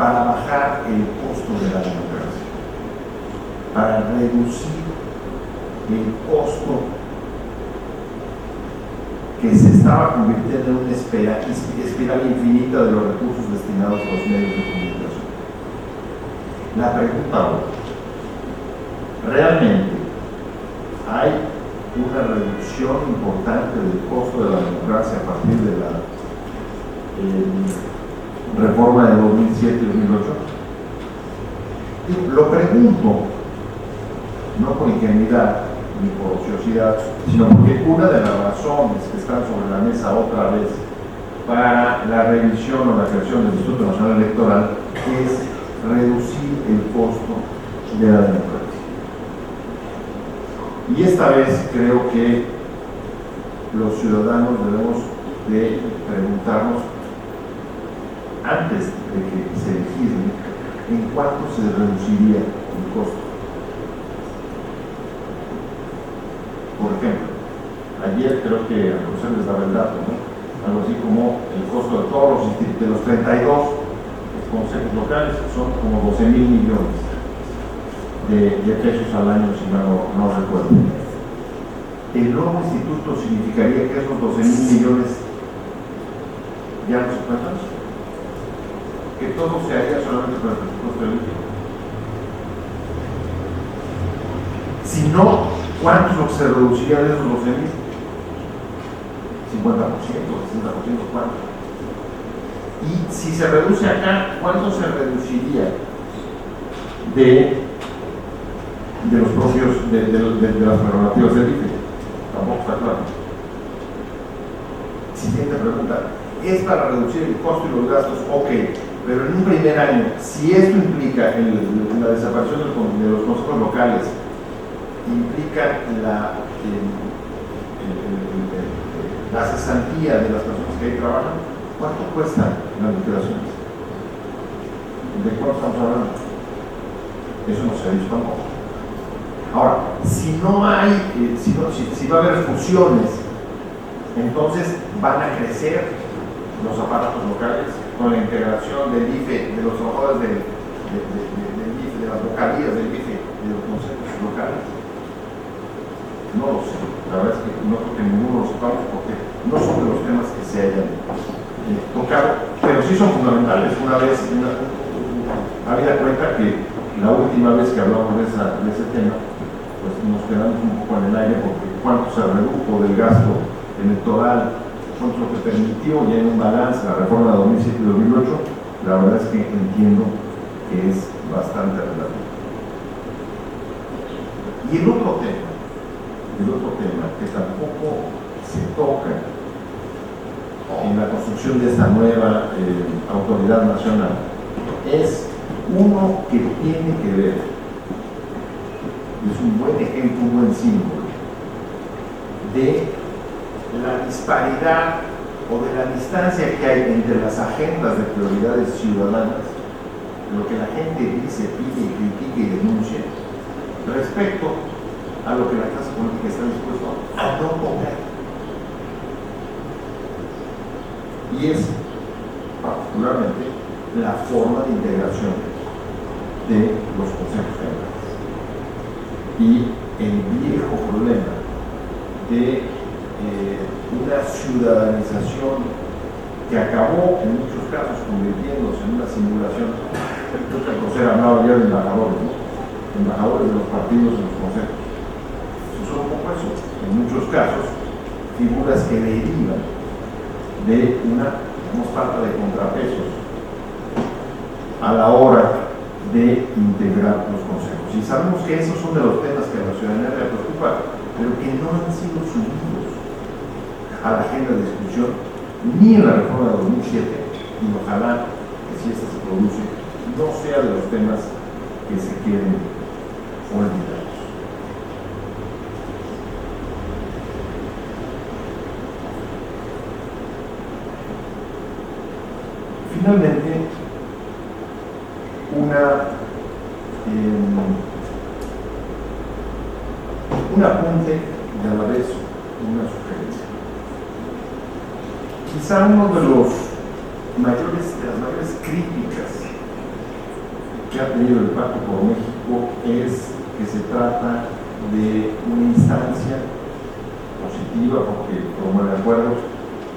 para bajar el costo de la democracia, para reducir el costo que se estaba convirtiendo en una espiral infinita de los recursos destinados a los medios de comunicación. La pregunta ahora, ¿realmente hay una reducción importante del costo de la democracia a partir de la reforma de 2007 y 2008? Lo pregunto, no por ingenuidad ni por ociosidad, sino porque una de las razones que están sobre la mesa otra vez para la revisión o la creación del Instituto Nacional Electoral es reducir el costo de la democracia. Y esta vez creo que los ciudadanos debemos de preguntarnos, antes de que se legisle, en cuánto se reduciría el costo. Por ejemplo, ayer creo que a José les daba el dato, ¿no? Algo así como el costo de todos los 32 consejos locales son como 12,000 millones de pesos al año, si no recuerdo. El nuevo instituto significaría que esos 12,000 millones ya no se cuentan, que todo se haría solamente con el presupuesto del último. Si no, ¿cuánto es lo que se reduciría de esos 12,000? 50%, 60%, ¿cuánto? Y si se reduce acá, ¿cuánto se reduciría de los propios, de las prerrogativas del IFE? Tampoco está claro. Siguiente pregunta. ¿Es para reducir el costo y los gastos? Ok, pero en un primer año, si esto implica la desaparición de los consejos locales, implica la cesantía de las personas que ahí trabajan, ¿cuánto cuestan las liquidaciones? ¿De cuánto estamos hablando? Eso no se ha dicho tampoco. Ahora, si no hay, si va a haber fusiones, entonces van a crecer los aparatos locales con la integración del IFE, de los trabajadores del IFE, de las vocalías del IFE, de los consejos locales. No lo sé, la verdad es que no creo que ninguno lo sepamos porque no son de los temas que se hayan tocado, pero sí son fundamentales. Una vez, habida cuenta que la última vez que hablamos de ese tema, pues nos quedamos un poco en el aire porque cuánto se redujo del gasto electoral, cuánto lo que permitió ya en un balance la reforma de 2007 y 2008, la verdad es que entiendo que es bastante relativo. Y el otro tema que tampoco se toca en la construcción de esta nueva autoridad nacional es uno que tiene que ver, es un buen ejemplo, un buen símbolo de la disparidad o de la distancia que hay entre las agendas de prioridades ciudadanas, lo que la gente dice, pide, critica y denuncia, respecto a lo que la clase política está dispuesta a no tocar. Y es particularmente la forma de integración de los consejos generales y el viejo problema de una ciudadanización que acabó en muchos casos convirtiéndose en una simulación. Creo que el José hablaba ya de embajadores, ¿no? Embajadores de los partidos en los consejos. Eso un poco eso. En muchos casos, figuras que derivan de una falta de contrapesos a la hora de integrar los consejos. Y sabemos que esos son de los temas que a la ciudadanía le preocupa, pero que no han sido subidos a la agenda de discusión ni en la reforma de 2007, y ojalá que si esta se produce, no sea de los temas que se quieren olvidar. Finalmente, un apunte y a la vez una sugerencia. Quizá una de las mayores críticas que ha tenido el Pacto por México es que se trata de una instancia positiva porque promueve acuerdos,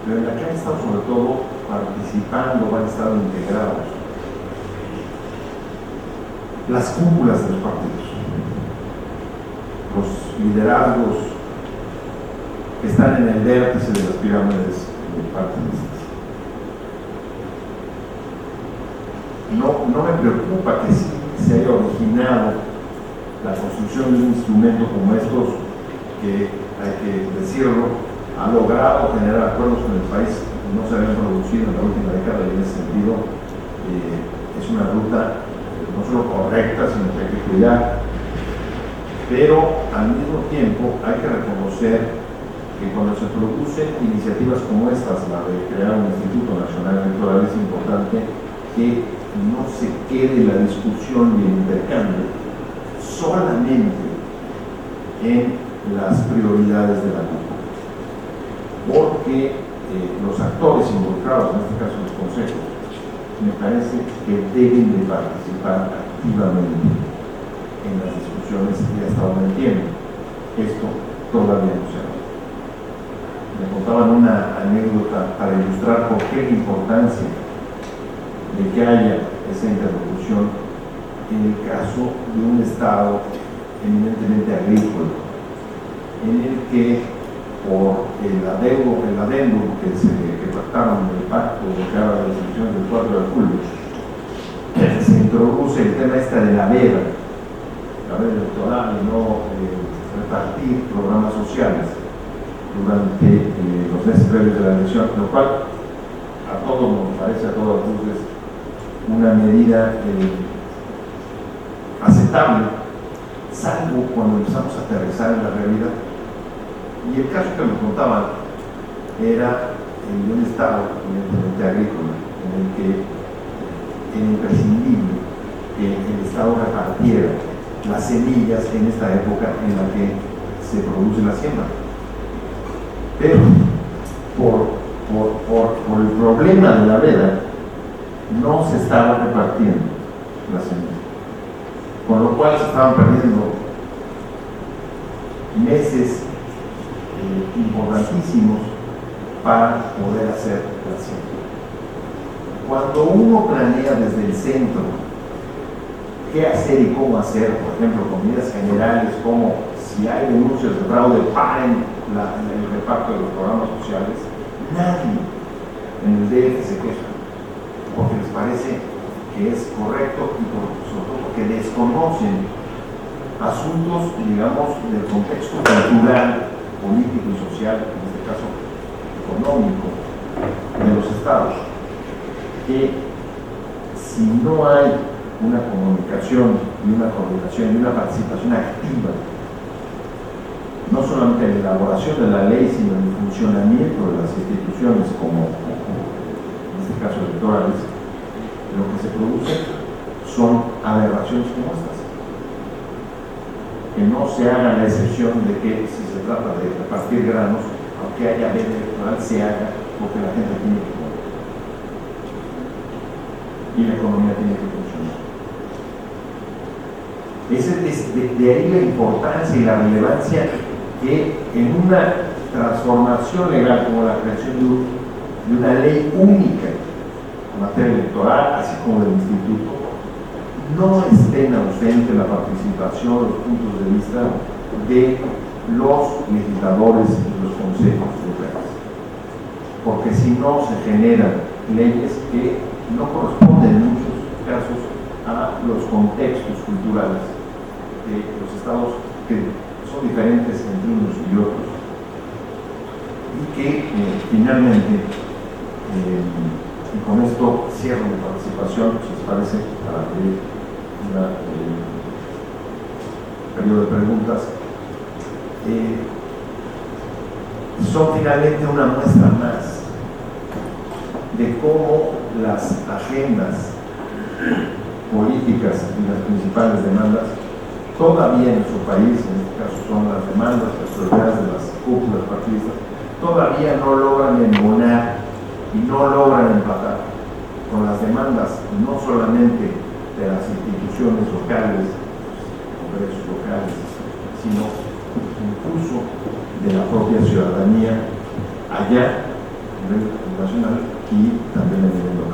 pero en la que han estado sobre todo participando, han estado integrados las cúpulas de los partidos, los liderazgos que están en el vértice de las pirámides partidistas. No me preocupa que sí se haya originado la construcción de un instrumento como estos, que hay que decirlo, ha logrado generar acuerdos con el país que no se habían producido en la última década, y en ese sentido es una ruta no solo correcta, sino que hay que cuidar. Pero al mismo tiempo hay que reconocer que cuando se producen iniciativas como estas, la de crear un Instituto Nacional Electoral, es importante que no se quede la discusión y el intercambio solamente en las prioridades de la cúpula, porque los actores involucrados, en este caso los consejos, me parece que deben de participar activamente en las discusiones, y hasta donde entiendo, esto todavía no se ha dado. Me contaban una anécdota para ilustrar por qué la importancia de que haya esa interlocución en el caso de un Estado eminentemente agrícola, en el que por el adendum que pactaron en el pacto de cara a las elecciones del 4 de julio, se introduce el tema de la veda electoral y no repartir programas sociales durante los meses previos de la elección, lo cual a todos nos parece, a todas luces, una medida aceptable, salvo cuando empezamos a aterrizar en la realidad. Y el caso que me contaban era el de un Estado evidentemente agrícola, en el que era imprescindible que el Estado repartiera las semillas en esta época en la que se produce la siembra. Pero por el problema de la veda no se estaba repartiendo las semillas, con lo cual se estaban perdiendo meses importantísimos para poder hacer la siembra. Cuando uno planea desde el centro qué hacer y cómo hacer, por ejemplo, con medidas generales como si hay denuncias de fraude, paren el reparto de los programas sociales, nadie en el DF se queja, porque les parece que es correcto y sobre todo porque desconocen asuntos, digamos, del contexto cultural, político y social, en este caso económico, de los estados, que si no hay una comunicación y una coordinación y una participación activa, no solamente en la elaboración de la ley, sino en el funcionamiento de las instituciones, como en este caso electorales, lo que se produce son aberraciones como estas. Que no se haga la excepción de que si se trata de repartir granos, aunque haya veda electoral, se haga porque la gente tiene que comer y la economía tiene que funcionar. De ahí la importancia y la relevancia que en una transformación legal como la creación de una ley única en materia electoral, así como del instituto, no estén ausente la participación, los puntos de vista de los legisladores y los consejos locales, porque si no se generan leyes que no corresponden en muchos casos a los contextos culturales de los estados, que son diferentes entre unos y otros, y que finalmente, y con esto cierro mi participación, si les parece, para abrir periodo de preguntas, son finalmente una muestra más de cómo las agendas políticas y las principales demandas todavía en nuestro país, en este caso son las demandas, las prioridades de las cúpulas partidistas, todavía no logran embonar y no logran empatar con las demandas no solamente de las instituciones locales, congresos locales, sino incluso de la propia ciudadanía allá a nivel nacional y también a nivel local.